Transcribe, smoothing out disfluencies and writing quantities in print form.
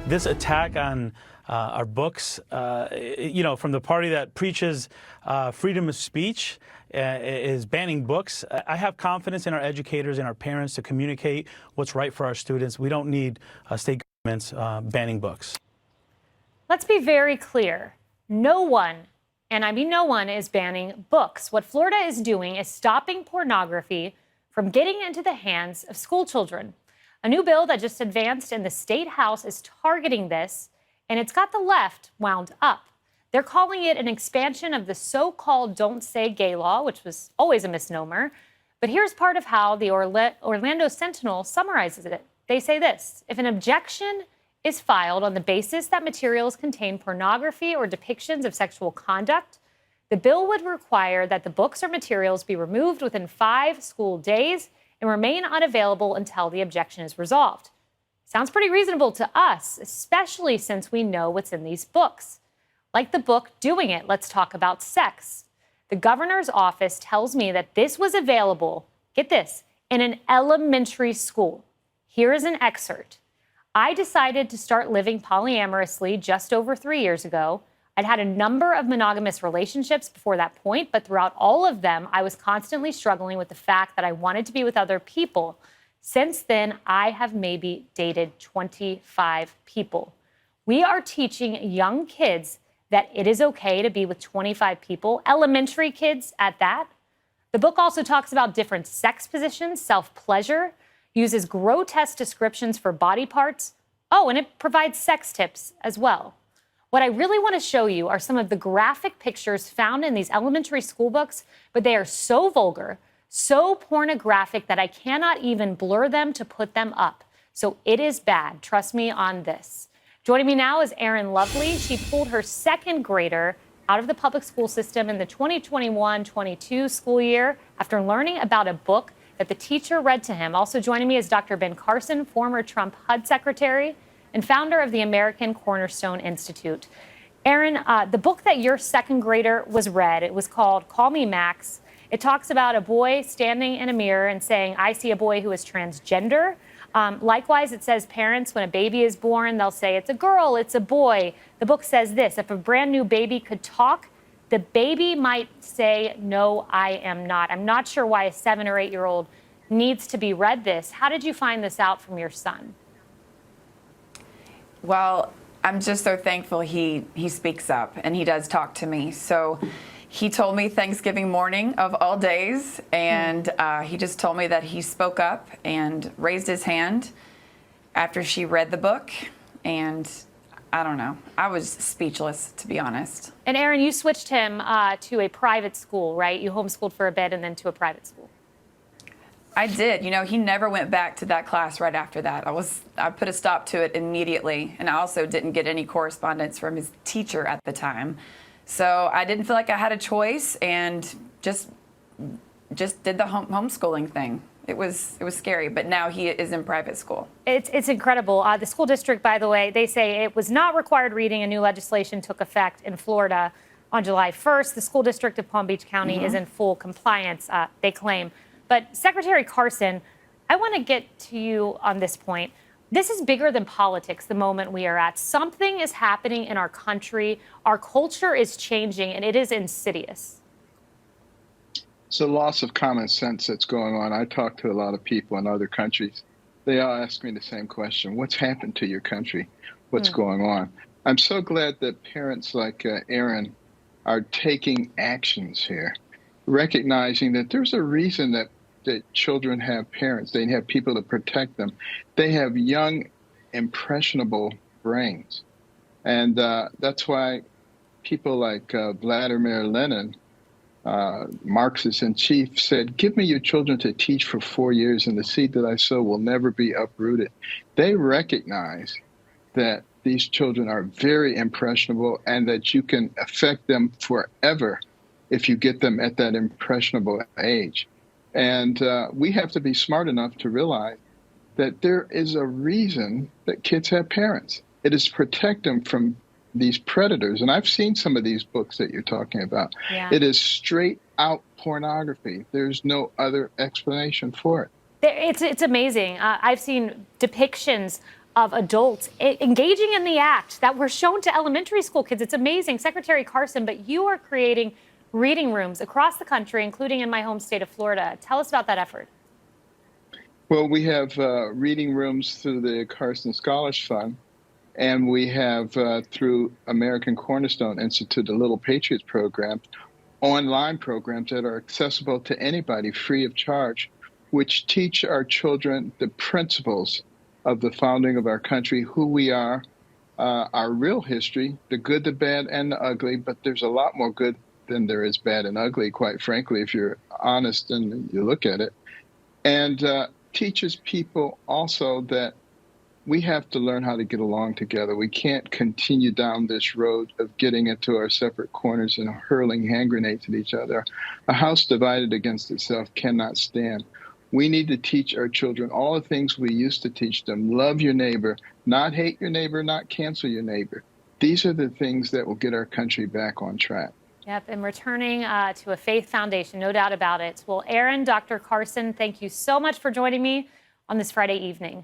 This attack on our books, from the party that preaches freedom of speech, is banning books. I have confidence in our educators and our parents to communicate what's right for our students. We don't need state governments banning books. Let's be very clear. No one, and I mean no one, is banning books. What Florida is doing is stopping pornography from getting into the hands of school children. A new bill that just advanced in the state house is targeting this, and it's got the left wound up. They're calling it an expansion of the so-called Don't Say Gay law, which was always a misnomer. But here's part of how the Orlando Sentinel summarizes it. They say this: if an objection is filed on the basis that materials contain pornography or depictions of sexual conduct, the bill would require that the books or materials be removed within 5 school days and remain unavailable until the objection is resolved. Sounds pretty reasonable to us, especially since we know what's in these books. Like the book Doing It, Let's Talk About Sex. The governor's office tells me that this was available, get this, in an elementary school. Here is an excerpt. I decided to start living polyamorously just over 3 years ago. I'd had a number of monogamous relationships before that point, but throughout all of them, I was constantly struggling with the fact that I wanted to be with other people. Since then, I have maybe dated 25 people. We are teaching young kids that it is okay to be with 25 people, elementary kids at that. The book also talks about different sex positions, self-pleasure, uses grotesque descriptions for body parts. Oh, and it provides sex tips as well. What I really want to show you are some of the graphic pictures found in these elementary school books, but they are so vulgar, so pornographic that I cannot even blur them to put them up. So it is bad. Trust me on this. Joining me now is Erin Lovely. She pulled her second grader out of the public school system in the 2021-22 school year after learning about a book that the teacher read to him. Also joining me is Dr. Ben Carson, former Trump HUD secretary and founder of the American Cornerstone Institute. Erin, the book that your second grader was read, it was called Call Me Max. It talks about a boy standing in a mirror and saying, I see a boy who is transgender. Likewise, it says parents, when a baby is born, they'll say it's a girl, it's a boy. The book says this: if a brand new baby could talk, the baby might say, no, I am not. I'm not sure why a 7 or 8-year-old needs to be read this. How did you find this out from your son? Well, I'm just so thankful he speaks up and he does talk to me. So he told me Thanksgiving morning of all days, and he just told me that he spoke up and raised his hand after she read the book. And I don't know, I was speechless, to be honest. And Erin, you switched him to a private school, right? You homeschooled for a bit and then to a private school. I did. You know, he never went back to that class right after that. I put a stop to it immediately, and I also didn't get any correspondence from his teacher at the time. So I didn't feel like I had a choice, and just did the homeschooling thing. It was scary, but now he is in private school. It's incredible. The school district, by the way, they say it was not required reading. A new legislation took effect in Florida on July 1st. The school district of Palm Beach County is in full compliance, they claim. But Secretary Carson, I want to get to you on this point. This is bigger than politics, the moment we are at. Something is happening in our country. Our culture is changing, and it is insidious. It's a loss of common sense that's going on. I talk to a lot of people in other countries. They all ask me the same question: what's happened to your country? What's going on? I'm so glad that parents like Erin are taking actions here, recognizing that there's a reason that children have parents. They have people to protect them. They have young, impressionable brains. And that's why people like Vladimir Lenin, Marxist in chief, said, give me your children to teach for 4 years, and the seed that I sow will never be uprooted. They recognize that these children are very impressionable and that you can affect them forever if you get them at that impressionable age. And we have to be smart enough to realize that there is a reason that kids have parents. It is to protect them from these predators. And I've seen some of these books that you're talking about. Yeah. It is straight out pornography. There's no other explanation for it. It's amazing. I've seen depictions of adults engaging in the act that were shown to elementary school kids. It's amazing, Secretary Carson, but you are creating reading rooms across the country, including in my home state of Florida. Tell us about that effort. Well, we have reading rooms through the Carson Scholars Fund, and we have through American Cornerstone Institute, the Little Patriots program, online programs that are accessible to anybody free of charge, which teach our children the principles of the founding of our country, who we are, our real history, the good, the bad, and the ugly. But there's a lot more good than there is bad and ugly, quite frankly, if you're honest and you look at it. And teaches people also that we have to learn how to get along together. We can't continue down this road of getting into our separate corners and hurling hand grenades at each other. A house divided against itself cannot stand. We need to teach our children all the things we used to teach them. Love your neighbor, not hate your neighbor, not cancel your neighbor. These are the things that will get our country back on track. Yep, and returning to a faith foundation, no doubt about it. Well, Aaron, Dr. Carson, thank you so much for joining me on this Friday evening.